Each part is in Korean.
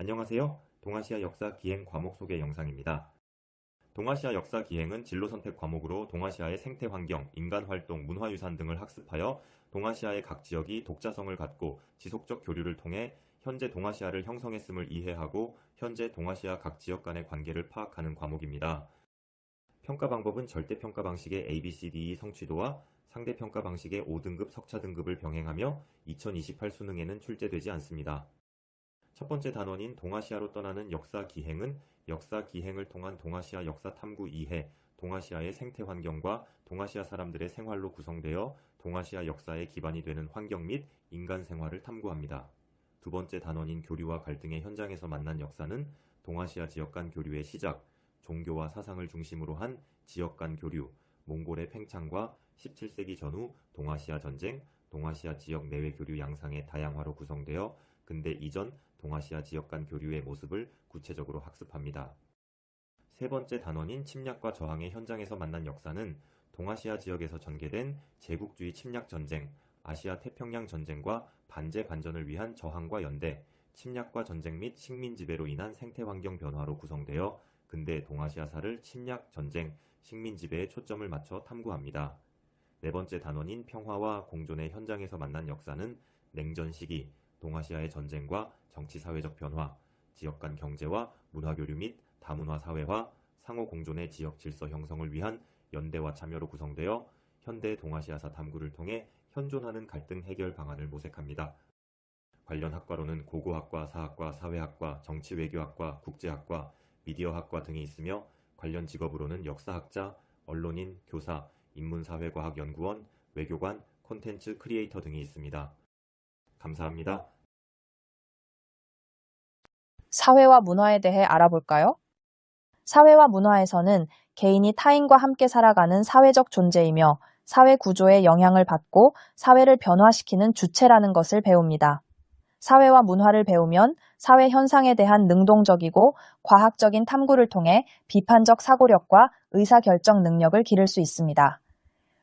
안녕하세요. 동아시아 역사 기행 과목 소개 영상입니다. 동아시아 역사 기행은 진로 선택 과목으로 동아시아의 생태 환경, 인간 활동, 문화유산 등을 학습하여 동아시아의 각 지역이 독자성을 갖고 지속적 교류를 통해 현재 동아시아를 형성했음을 이해하고 현재 동아시아 각 지역 간의 관계를 파악하는 과목입니다. 평가 방법은 절대평가 방식의 ABCDE 성취도와 상대평가 방식의 5등급 석차 등급을 병행하며 2028 수능에는 출제되지 않습니다. 첫 번째 단원인 동아시아로 떠나는 역사 기행은 역사 기행을 통한 동아시아 역사 탐구 이해, 동아시아의 생태 환경과 동아시아 사람들의 생활로 구성되어 동아시아 역사의 기반이 되는 환경 및 인간 생활을 탐구합니다. 두 번째 단원인 교류와 갈등의 현장에서 만난 역사는 동아시아 지역 간 교류의 시작, 종교와 사상을 중심으로 한 지역 간 교류, 몽골의 팽창과 17세기 전후 동아시아 전쟁, 동아시아 지역 내외 교류 양상의 다양화로 구성되어 근대 이전 동아시아 지역 간 교류의 모습을 구체적으로 학습합니다. 세 번째 단원인 침략과 저항의 현장에서 만난 역사는 동아시아 지역에서 전개된 제국주의 침략 전쟁, 아시아 태평양 전쟁과 반제 반전을 위한 저항과 연대, 침략과 전쟁 및 식민 지배로 인한 생태 환경 변화로 구성되어 근대 동아시아사를 침략, 전쟁, 식민 지배에 초점을 맞춰 탐구합니다. 네 번째 단원인 평화와 공존의 현장에서 만난 역사는 냉전 시기, 동아시아의 전쟁과 정치-사회적 변화, 지역 간 경제와 문화교류 및 다문화 사회화, 상호 공존의 지역 질서 형성을 위한 연대와 참여로 구성되어 현대 동아시아사 탐구를 통해 현존하는 갈등 해결 방안을 모색합니다. 관련 학과로는 고고학과, 사학과, 사회학과, 정치외교학과, 국제학과, 미디어학과 등이 있으며 관련 직업으로는 역사학자, 언론인, 교사, 인문사회과학연구원, 외교관, 콘텐츠 크리에이터 등이 있습니다. 감사합니다. 사회와 문화에 대해 알아볼까요? 사회와 문화에서는 개인이 타인과 함께 살아가는 사회적 존재이며 사회 구조에 영향을 받고 사회를 변화시키는 주체라는 것을 배웁니다. 사회와 문화를 배우면 사회 현상에 대한 능동적이고 과학적인 탐구를 통해 비판적 사고력과 의사결정 능력을 기를 수 있습니다.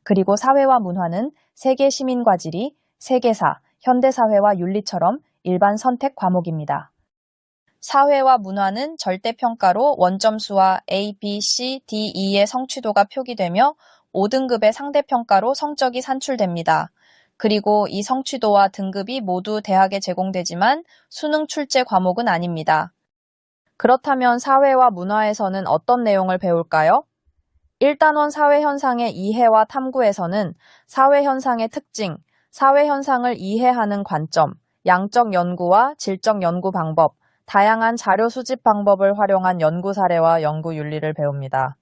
그리고 사회와 문화는 세계 시민과 지리, 세계사, 현대사회와 윤리처럼 일반 선택 과목입니다. 사회와 문화는 절대평가로 원점수와 A, B, C, D, E의 성취도가 표기되며 5등급의 상대평가로 성적이 산출됩니다. 그리고 이 성취도와 등급이 모두 대학에 제공되지만 수능 출제 과목은 아닙니다. 그렇다면 사회와 문화에서는 어떤 내용을 배울까요? 1단원 사회현상의 이해와 탐구에서는 사회현상의 특징, 사회현상을 이해하는 관점, 양적 연구와 질적 연구 방법, 다양한 자료 수집 방법을 활용한 연구 사례와 연구 윤리를 배웁니다.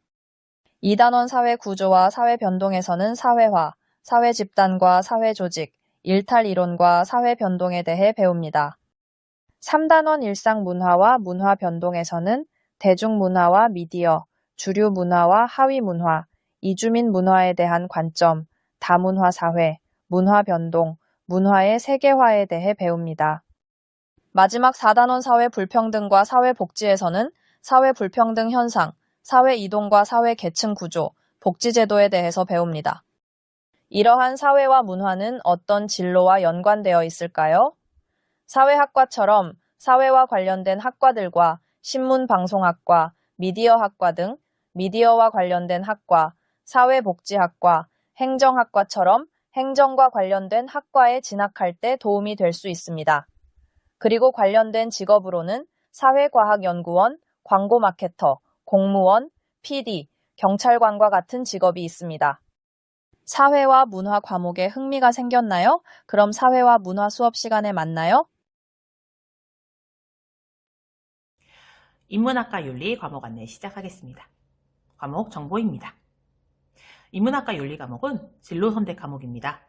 2단원 사회 구조와 사회 변동에서는 사회화, 사회 집단과 사회 조직, 일탈 이론과 사회 변동에 대해 배웁니다. 3단원 일상 문화와 문화 변동에서는 대중문화와 미디어, 주류 문화와 하위 문화, 이주민 문화에 대한 관점, 다문화 사회, 문화 변동, 문화의 세계화에 대해 배웁니다. 마지막 4단원 사회 불평등과 사회 복지에서는 사회 불평등 현상, 사회 이동과 사회 계층 구조, 복지 제도에 대해서 배웁니다. 이러한 사회와 문화는 어떤 진로와 연관되어 있을까요? 사회학과처럼 사회와 관련된 학과들과 신문방송학과, 미디어학과 등 미디어와 관련된 학과, 사회복지학과, 행정학과처럼 행정과 관련된 학과에 진학할 때 도움이 될 수 있습니다. 그리고 관련된 직업으로는 사회과학연구원, 광고마케터, 공무원, PD, 경찰관과 같은 직업이 있습니다. 사회와 문화 과목에 흥미가 생겼나요? 그럼 사회와 문화 수업 시간에 만나요. 인문학과 윤리 과목 안내 시작하겠습니다. 과목 정보입니다. 인문학과 윤리 과목은 진로 선택 과목입니다.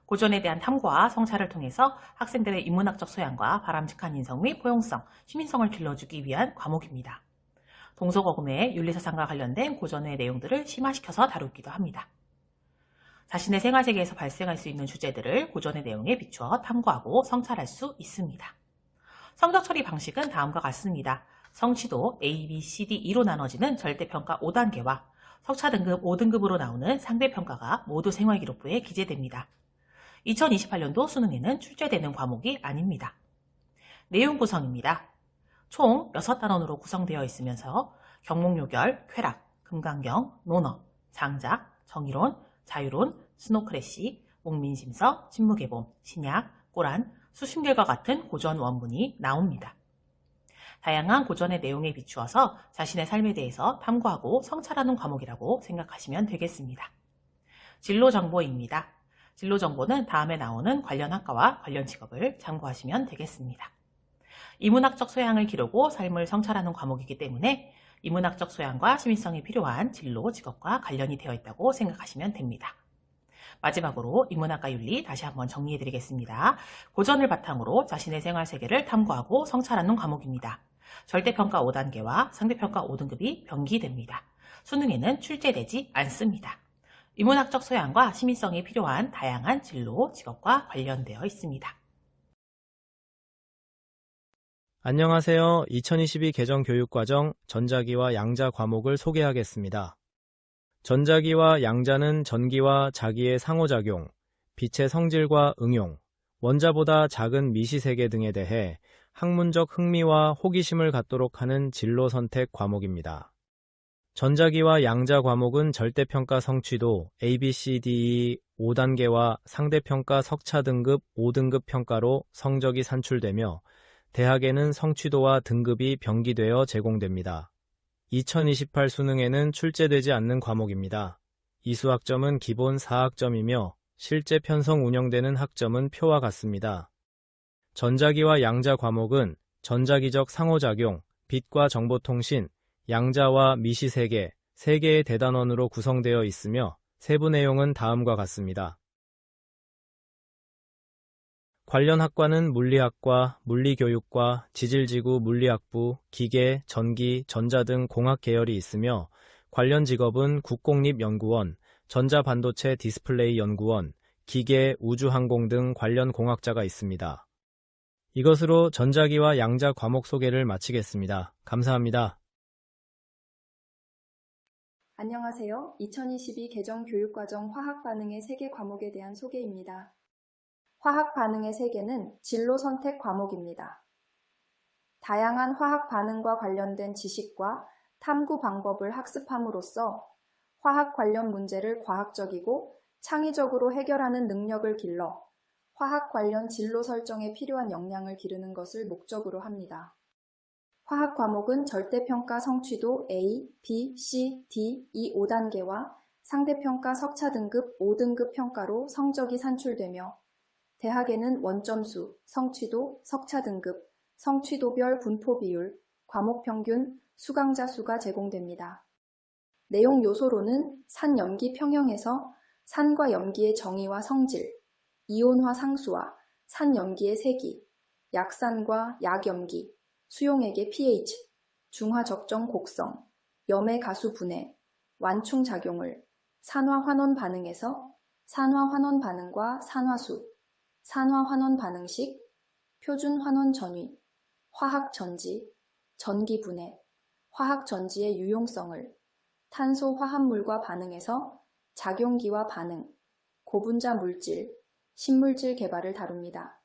고전에 대한 탐구와 성찰을 통해서 학생들의 인문학적 소양과 바람직한 인성 및 포용성, 시민성을 길러주기 위한 과목입니다. 동서고금의 윤리사상과 관련된 고전의 내용들을 심화시켜서 다루기도 합니다. 자신의 생활세계에서 발생할 수 있는 주제들을 고전의 내용에 비추어 탐구하고 성찰할 수 있습니다. 성적 처리 방식은 다음과 같습니다. 성취도 A, B, C, D, E로 나눠지는 절대평가 5단계와 석차 등급 5등급으로 나오는 상대평가가 모두 생활기록부에 기재됩니다. 2028년도 수능에는 출제되는 과목이 아닙니다. 내용 구성입니다. 총 6단원으로 구성되어 있으면서 경목요결, 쾌락, 금강경, 논어, 장작, 정의론, 자유론, 스노크래시, 목민심서, 진무계봄, 신약, 꼬란, 수신결과 같은 고전 원문이 나옵니다. 다양한 고전의 내용에 비추어서 자신의 삶에 대해서 탐구하고 성찰하는 과목이라고 생각하시면 되겠습니다. 진로 정보입니다. 진로 정보는 다음에 나오는 관련 학과와 관련 직업을 참고하시면 되겠습니다. 인문학적 소양을 기르고 삶을 성찰하는 과목이기 때문에 인문학적 소양과 시민성이 필요한 진로, 직업과 관련이 되어 있다고 생각하시면 됩니다. 마지막으로 인문학과 윤리 다시 한번 정리해드리겠습니다. 고전을 바탕으로 자신의 생활세계를 탐구하고 성찰하는 과목입니다. 절대평가 5단계와 상대평가 5등급이 병기됩니다. 수능에는 출제되지 않습니다. 인문학적 소양과 시민성이 필요한 다양한 진로, 직업과 관련되어 있습니다. 안녕하세요. 2022 개정교육과정 전자기와 양자 과목을 소개하겠습니다. 전자기와 양자는 전기와 자기의 상호작용, 빛의 성질과 응용, 원자보다 작은 미시세계 등에 대해 학문적 흥미와 호기심을 갖도록 하는 진로 선택 과목입니다. 전자기와 양자 과목은 절대평가 성취도 ABCDE 5단계와 상대평가 석차 등급 5등급 평가로 성적이 산출되며 대학에는 성취도와 등급이 병기되어 제공됩니다. 2028 수능에는 출제되지 않는 과목입니다. 이수학점은 기본 4학점이며 실제 편성 운영되는 학점은 표와 같습니다. 전자기와 양자 과목은 전자기적 상호작용, 빛과 정보통신, 양자와 미시세계, 3개의 대단원으로 구성되어 있으며 세부 내용은 다음과 같습니다. 관련 학과는 물리학과, 물리교육과, 지질지구 물리학부, 기계, 전기, 전자 등 공학 계열이 있으며 관련 직업은 국공립연구원, 전자반도체 디스플레이 연구원, 기계, 우주항공 등 관련 공학자가 있습니다. 이것으로 전자기와 양자 과목 소개를 마치겠습니다. 감사합니다. 안녕하세요. 2022 개정 교육과정 화학 반응의 세계 과목에 대한 소개입니다. 화학 반응의 세계는 진로 선택 과목입니다. 다양한 화학 반응과 관련된 지식과 탐구 방법을 학습함으로써 화학 관련 문제를 과학적이고 창의적으로 해결하는 능력을 길러 화학 관련 진로 설정에 필요한 역량을 기르는 것을 목적으로 합니다. 화학 과목은 절대평가 성취도 A, B, C, D 이 5단계와 상대평가 석차 등급 5등급 평가로 성적이 산출되며 대학에는 원점수, 성취도, 석차 등급, 성취도별 분포 비율, 과목 평균, 수강자 수가 제공됩니다. 내용 요소로는 산염기 평형에서 산과 염기의 정의와 성질, 이온화 상수화, 산염기의 세기, 약산과 약염기, 수용액의 pH, 중화 적정 곡성, 염의 가수 분해, 완충 작용을, 산화 환원 반응에서 산화 환원 반응과 산화수, 산화 환원 반응식, 표준 환원 전위, 화학 전지, 전기 분해, 화학 전지의 유용성을, 탄소 화합물과 반응에서 작용기와 반응, 고분자 물질, 신물질 개발을 다룹니다.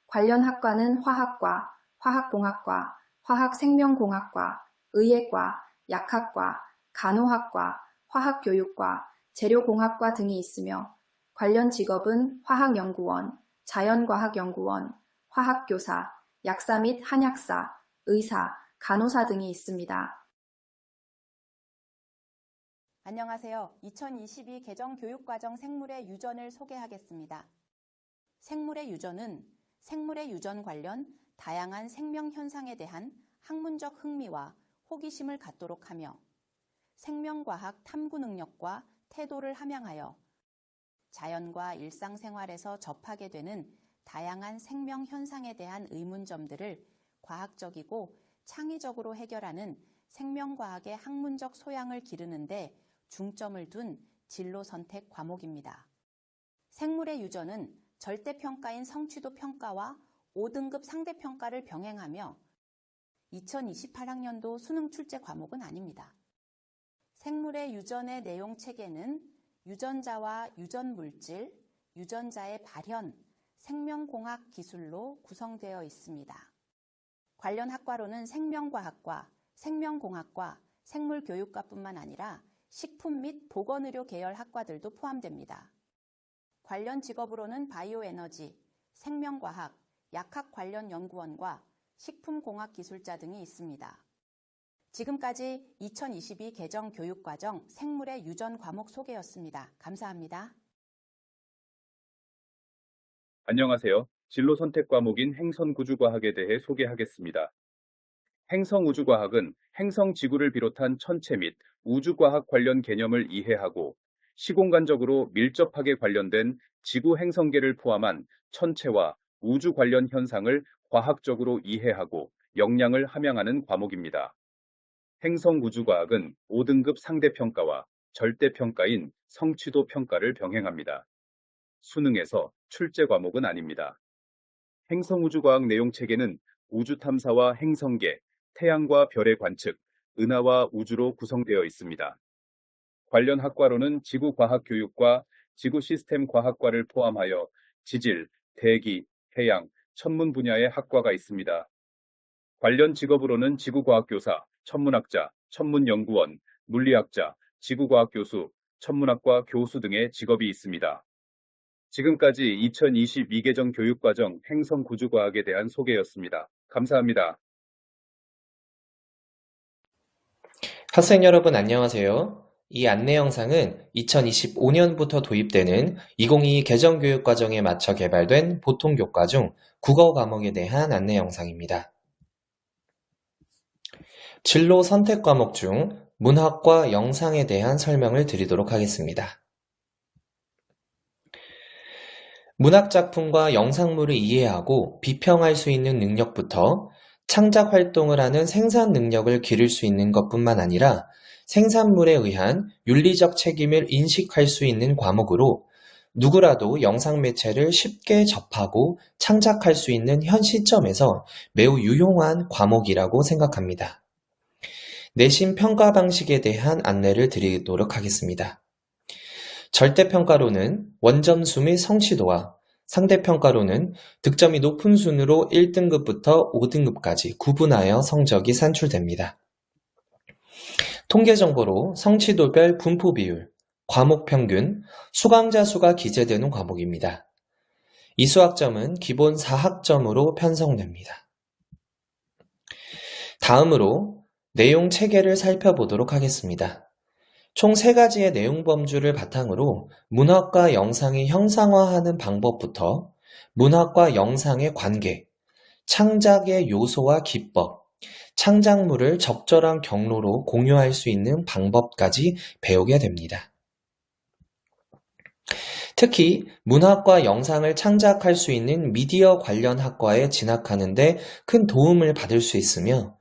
관련 학과는 화학과, 화학공학과, 화학생명공학과, 의예과, 약학과, 간호학과, 화학교육과, 재료공학과 등이 있으며 관련 직업은 화학연구원, 자연과학연구원, 화학교사, 약사 및 한약사, 의사, 간호사 등이 있습니다. 안녕하세요. 2022 개정 교육과정 생물의 유전을 소개하겠습니다. 생물의 유전은 생물의 유전 관련 다양한 생명 현상에 대한 학문적 흥미와 호기심을 갖도록 하며 생명과학 탐구 능력과 태도를 함양하여 자연과 일상생활에서 접하게 되는 다양한 생명 현상에 대한 의문점들을 과학적이고 창의적으로 해결하는 생명과학의 학문적 소양을 기르는 데 중점을 둔 진로 선택 과목입니다. 생물의 유전은 절대평가인 성취도 평가와 5등급 상대평가를 병행하며 2028학년도 수능 출제 과목은 아닙니다. 생물의 유전의 내용 체계는 유전자와 유전물질, 유전자의 발현, 생명공학 기술로 구성되어 있습니다. 관련 학과로는 생명과학과, 생명공학과, 생물교육과뿐만 아니라 식품 및 보건의료 계열 학과들도 포함됩니다. 관련 직업으로는 바이오에너지, 생명과학, 약학 관련 연구원과 식품공학기술자 등이 있습니다. 지금까지 2022 개정 교육과정 생물의 유전 과목 소개였습니다. 감사합니다. 안녕하세요. 진로 선택 과목인 행성구조과학에 대해 소개하겠습니다. 행성우주과학은 행성 지구를 비롯한 천체 및 우주과학 관련 개념을 이해하고 시공간적으로 밀접하게 관련된 지구 행성계를 포함한 천체와 우주 관련 현상을 과학적으로 이해하고 역량을 함양하는 과목입니다. 행성우주과학은 5등급 상대평가와 절대평가인 성취도 평가를 병행합니다. 수능에서 출제 과목은 아닙니다. 행성우주과학 내용체계는 우주탐사와 행성계, 태양과 별의 관측, 은하와 우주로 구성되어 있습니다. 관련 학과로는 지구과학교육과 지구시스템과학과를 포함하여 지질, 대기, 해양, 천문 분야의 학과가 있습니다. 관련 직업으로는 지구과학교사, 천문학자, 천문연구원, 물리학자, 지구과학교수, 천문학과 교수 등의 직업이 있습니다. 지금까지 2022 개정 교육과정 행성구조과학에 대한 소개였습니다. 감사합니다. 학생 여러분 안녕하세요. 이 안내 영상은 2025년부터 도입되는 2022 개정교육과정에 맞춰 개발된 보통교과 중 국어 과목에 대한 안내 영상입니다. 진로 선택 과목 중 문학과 영상에 대한 설명을 드리도록 하겠습니다. 문학작품과 영상물을 이해하고 비평할 수 있는 능력부터 창작 활동을 하는 생산 능력을 기를 수 있는 것뿐만 아니라 생산물에 의한 윤리적 책임을 인식할 수 있는 과목으로 누구라도 영상 매체를 쉽게 접하고 창작할 수 있는 현 시점에서 매우 유용한 과목이라고 생각합니다. 내신 평가 방식에 대한 안내를 드리도록 하겠습니다. 절대평가로는 원점수 및 성취도와 상대평가로는 득점이 높은 순으로 1등급부터 5등급까지 구분하여 성적이 산출됩니다. 통계정보로 성취도별 분포 비율, 과목 평균, 수강자 수가 기재되는 과목입니다. 이 수학점은 기본 4학점으로 편성됩니다. 다음으로 내용 체계를 살펴보도록 하겠습니다. 총 3가지의 내용 범주를 바탕으로 문학과 영상이 형상화하는 방법부터 문학과 영상의 관계, 창작의 요소와 기법, 창작물을 적절한 경로로 공유할 수 있는 방법까지 배우게 됩니다. 특히 문학과 영상을 창작할 수 있는 미디어 관련 학과에 진학하는 데 큰 도움을 받을 수 있으며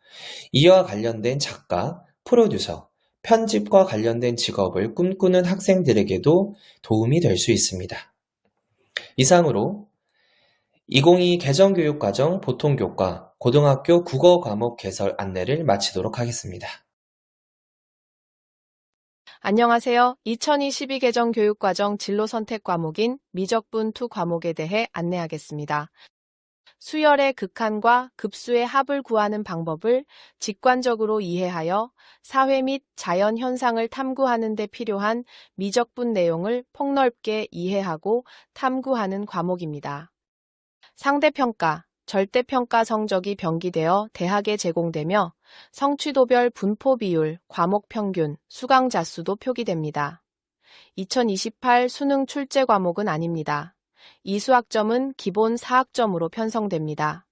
이와 관련된 작가, 프로듀서, 편집과 관련된 직업을 꿈꾸는 학생들에게도 도움이 될 수 있습니다. 이상으로 2022 개정교육과정 보통교과 고등학교 국어 과목 개설 안내를 마치도록 하겠습니다. 안녕하세요. 2022 개정 교육과정 진로 선택 과목인 미적분 2 과목에 대해 안내하겠습니다. 수열의 극한과 급수의 합을 구하는 방법을 직관적으로 이해하여 사회 및 자연 현상을 탐구하는 데 필요한 미적분 내용을 폭넓게 이해하고 탐구하는 과목입니다. 상대평가, 절대평가 성적이 병기되어 대학에 제공되며 성취도별 분포 비율, 과목 평균, 수강자 수도 표기됩니다. 2028 수능 출제 과목은 아닙니다. 이 수학점은 기본 4학점으로 편성됩니다.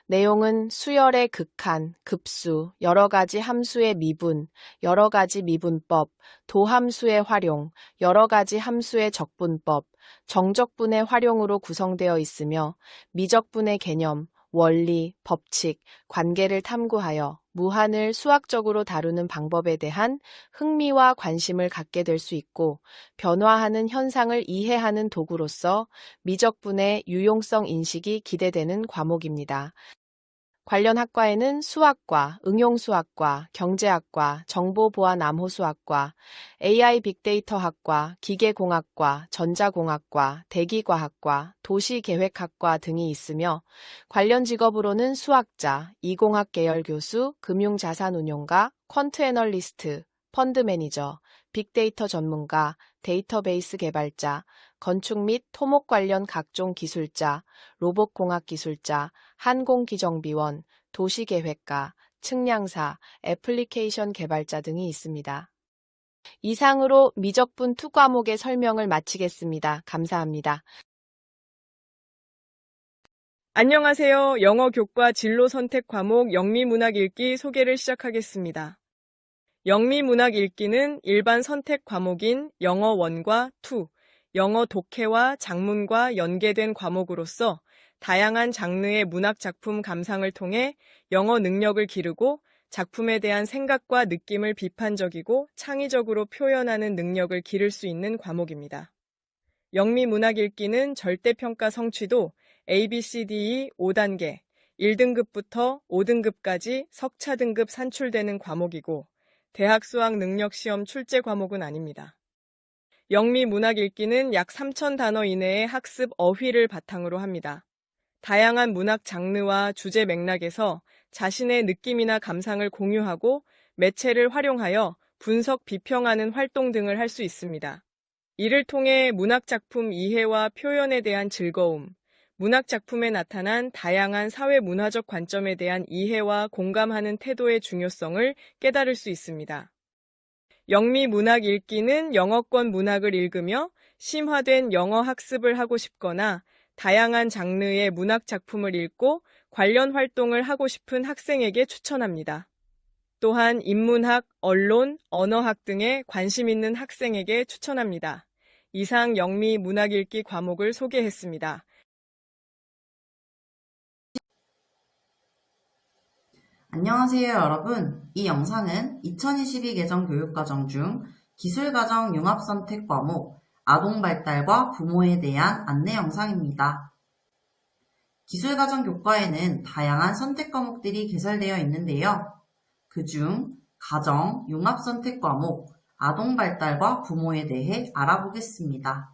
내용은 수열의 극한, 급수, 여러 가지 함수의 미분, 여러 가지 미분법, 도함수의 활용, 여러 가지 함수의 적분법, 정적분의 활용으로 구성되어 있으며 미적분의 개념, 원리, 법칙, 관계를 탐구하여 무한을 수학적으로 다루는 방법에 대한 흥미와 관심을 갖게 될 수 있고 변화하는 현상을 이해하는 도구로서 미적분의 유용성 인식이 기대되는 과목입니다. 관련 학과에는 수학과, 응용수학과, 경제학과, 정보보안암호수학과, AI 빅데이터학과, 기계공학과, 전자공학과, 대기과학과, 도시계획학과 등이 있으며 관련 직업으로는 수학자, 이공학 계열 교수, 금융자산운용가, 퀀트 애널리스트, 펀드 매니저, 빅데이터 전문가, 데이터베이스 개발자, 건축 및 토목 관련 각종 기술자, 로봇공학 기술자, 항공기정비원, 도시계획가, 측량사, 애플리케이션 개발자 등이 있습니다. 이상으로 미적분 2 과목의 설명을 마치겠습니다. 감사합니다. 안녕하세요. 영어 교과 진로 선택 과목 영미문학 읽기 소개를 시작하겠습니다. 영미문학 읽기는 일반 선택 과목인 영어 1과 2, 영어 독해와 작문과 연계된 과목으로서 다양한 장르의 문학 작품 감상을 통해 영어 능력을 기르고 작품에 대한 생각과 느낌을 비판적이고 창의적으로 표현하는 능력을 기를 수 있는 과목입니다. 영미문학 읽기는 절대평가 성취도 ABCDE 5단계, 1등급부터 5등급까지 석차 등급 산출되는 과목이고 대학 수학 능력 시험 출제 과목은 아닙니다. 영미문학 읽기는 약 3,000단어 이내의 학습 어휘를 바탕으로 합니다. 다양한 문학 장르와 주제 맥락에서 자신의 느낌이나 감상을 공유하고 매체를 활용하여 분석, 비평하는 활동 등을 할 수 있습니다. 이를 통해 문학작품 이해와 표현에 대한 즐거움, 문학작품에 나타난 다양한 사회문화적 관점에 대한 이해와 공감하는 태도의 중요성을 깨달을 수 있습니다. 영미문학 읽기는 영어권 문학을 읽으며 심화된 영어 학습을 하고 싶거나 다양한 장르의 문학 작품을 읽고 관련 활동을 하고 싶은 학생에게 추천합니다. 또한 인문학, 언론, 언어학 등에 관심 있는 학생에게 추천합니다. 이상 영미문학 읽기 과목을 소개했습니다. 안녕하세요 여러분. 이 영상은 2022 개정 교육과정 중 기술과정 융합선택 과목 아동발달과 부모에 대한 안내 영상입니다. 기술과정 교과에는 다양한 선택 과목들이 개설되어 있는데요. 그중 가정 융합선택 과목 아동발달과 부모에 대해 알아보겠습니다.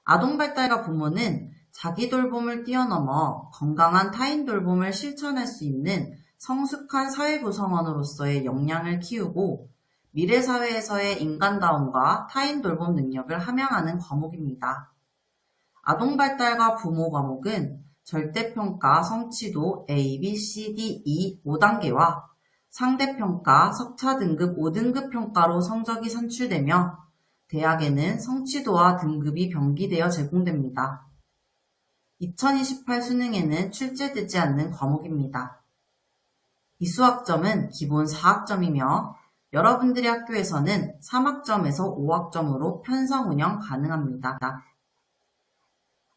아동발달과 부모는 자기 돌봄을 뛰어넘어 건강한 타인 돌봄을 실천할 수 있는 성숙한 사회 구성원으로서의 역량을 키우고 미래 사회에서의 인간다움과 타인 돌봄 능력을 함양하는 과목입니다. 아동발달과 부모 과목은 절대평가 성취도 A, B, C, D, E 5단계와 상대평가 석차 등급 5등급 평가로 성적이 산출되며 대학에는 성취도와 등급이 병기되어 제공됩니다. 2028 수능에는 출제되지 않는 과목입니다. 이 수학점은 기본 4학점이며 여러분들의 학교에서는 3학점에서 5학점으로 편성 운영 가능합니다.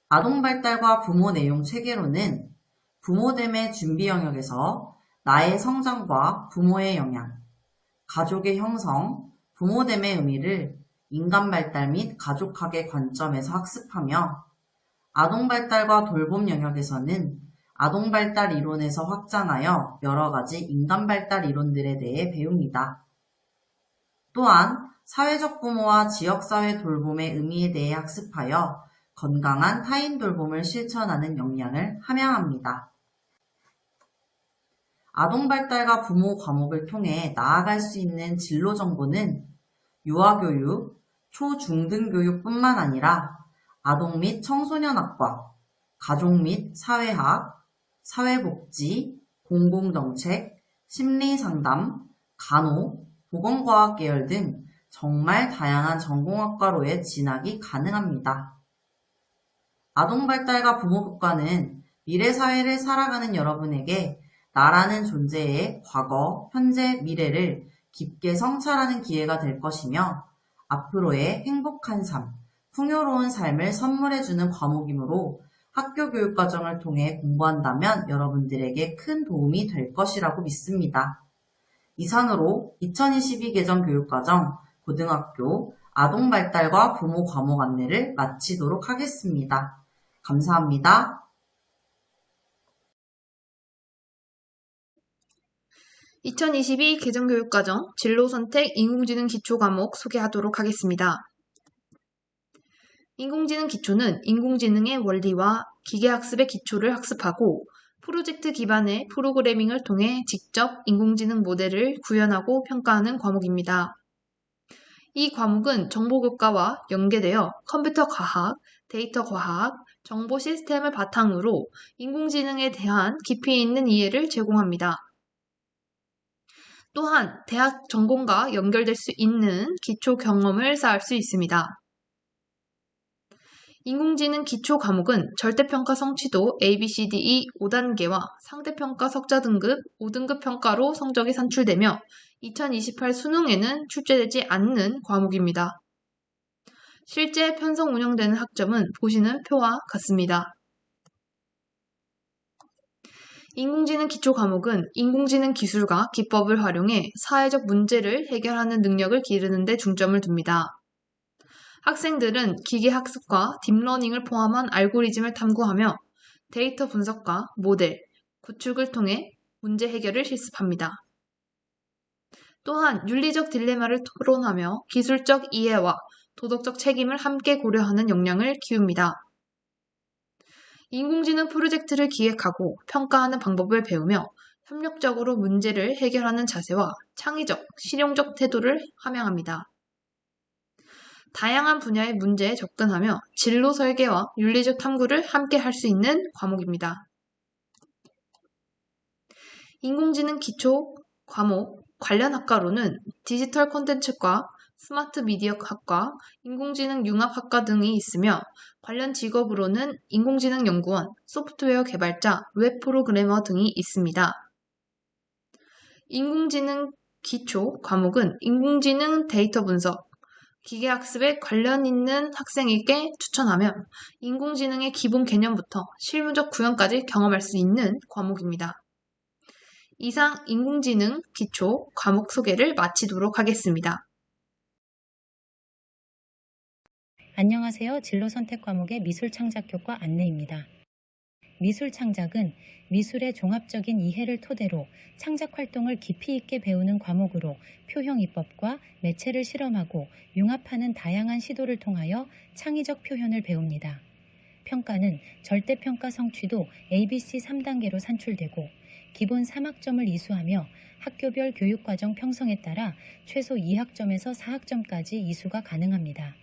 아동발달과 부모 내용 체계로는 부모됨의 준비 영역에서 나의 성장과 부모의 영향, 가족의 형성, 부모됨의 의미를 인간발달 및 가족학의 관점에서 학습하며 아동발달과 돌봄 영역에서는 아동발달 이론에서 확장하여 여러 가지 인간발달 이론들에 대해 배웁니다. 또한 사회적 부모와 지역사회 돌봄의 의미에 대해 학습하여 건강한 타인 돌봄을 실천하는 역량을 함양합니다. 아동발달과 부모 과목을 통해 나아갈 수 있는 진로 정보는 유아교육, 초중등교육뿐만 아니라 아동 및 청소년학과, 가족 및 사회학, 사회복지, 공공정책, 심리상담, 간호, 보건과학 계열 등 정말 다양한 전공학과로의 진학이 가능합니다. 아동발달과 부모교과는 미래사회를 살아가는 여러분에게 나라는 존재의 과거, 현재, 미래를 깊게 성찰하는 기회가 될 것이며 앞으로의 행복한 삶, 풍요로운 삶을 선물해주는 과목이므로 학교 교육과정을 통해 공부한다면 여러분들에게 큰 도움이 될 것이라고 믿습니다. 이상으로 2022 개정 교육과정 고등학교 아동발달과 부모 과목 안내를 마치도록 하겠습니다. 감사합니다. 2022 개정교육과정 진로선택 인공지능 기초 과목 소개하도록 하겠습니다. 인공지능 기초는 인공지능의 원리와 기계학습의 기초를 학습하고 프로젝트 기반의 프로그래밍을 통해 직접 인공지능 모델을 구현하고 평가하는 과목입니다. 이 과목은 정보교과와 연계되어 컴퓨터 과학, 데이터 과학, 정보 시스템을 바탕으로 인공지능에 대한 깊이 있는 이해를 제공합니다. 또한 대학 전공과 연결될 수 있는 기초 경험을 쌓을 수 있습니다. 인공지능 기초 과목은 절대평가 성취도 ABCDE 5단계와 상대평가 석자 등급 5등급 평가로 성적이 산출되며 2028 수능에는 출제되지 않는 과목입니다. 실제 편성 운영되는 학점은 보시는 표와 같습니다. 인공지능 기초 과목은 인공지능 기술과 기법을 활용해 사회적 문제를 해결하는 능력을 기르는 데 중점을 둡니다. 학생들은 기계학습과 딥러닝을 포함한 알고리즘을 탐구하며 데이터 분석과 모델, 구축을 통해 문제 해결을 실습합니다. 또한 윤리적 딜레마를 토론하며 기술적 이해와 도덕적 책임을 함께 고려하는 역량을 키웁니다. 인공지능 프로젝트를 기획하고 평가하는 방법을 배우며 협력적으로 문제를 해결하는 자세와 창의적, 실용적 태도를 함양합니다. 다양한 분야의 문제에 접근하며 진로 설계와 윤리적 탐구를 함께 할 수 있는 과목입니다. 인공지능 기초 과목 관련 학과로는 디지털 콘텐츠과 스마트 미디어 학과, 인공지능 융합학과 등이 있으며 관련 직업으로는 인공지능 연구원, 소프트웨어 개발자, 웹 프로그래머 등이 있습니다. 인공지능 기초 과목은 인공지능 데이터 분석, 기계학습에 관련 있는 학생에게 추천하며 인공지능의 기본 개념부터 실무적 구현까지 경험할 수 있는 과목입니다. 이상 인공지능 기초 과목 소개를 마치도록 하겠습니다. 안녕하세요. 진로선택 과목의 미술창작교과 안내입니다. 미술창작은 미술의 종합적인 이해를 토대로 창작활동을 깊이 있게 배우는 과목으로 표현이법과 매체를 실험하고 융합하는 다양한 시도를 통하여 창의적 표현을 배웁니다. 평가는 절대평가 성취도 ABC 3단계로 산출되고 기본 3학점을 이수하며 학교별 교육과정 평성에 따라 최소 2학점에서 4학점까지 이수가 가능합니다.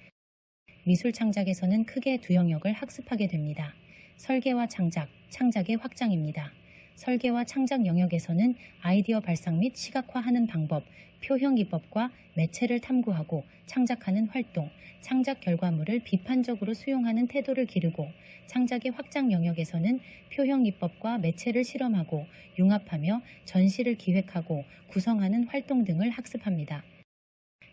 미술창작에서는 크게 두 영역을 학습하게 됩니다. 설계와 창작, 창작의 확장입니다. 설계와 창작 영역에서는 아이디어 발상 및 시각화하는 방법, 표현 기법과 매체를 탐구하고 창작하는 활동, 창작 결과물을 비판적으로 수용하는 태도를 기르고 창작의 확장 영역에서는 표현 기법과 매체를 실험하고 융합하며 전시를 기획하고 구성하는 활동 등을 학습합니다.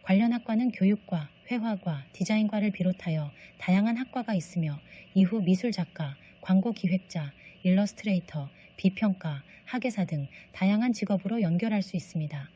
관련 학과는 교육과, 회화과, 디자인과를 비롯하여 다양한 학과가 있으며 이후 미술작가, 광고기획자, 일러스트레이터, 비평가, 학예사 등 다양한 직업으로 연결할 수 있습니다.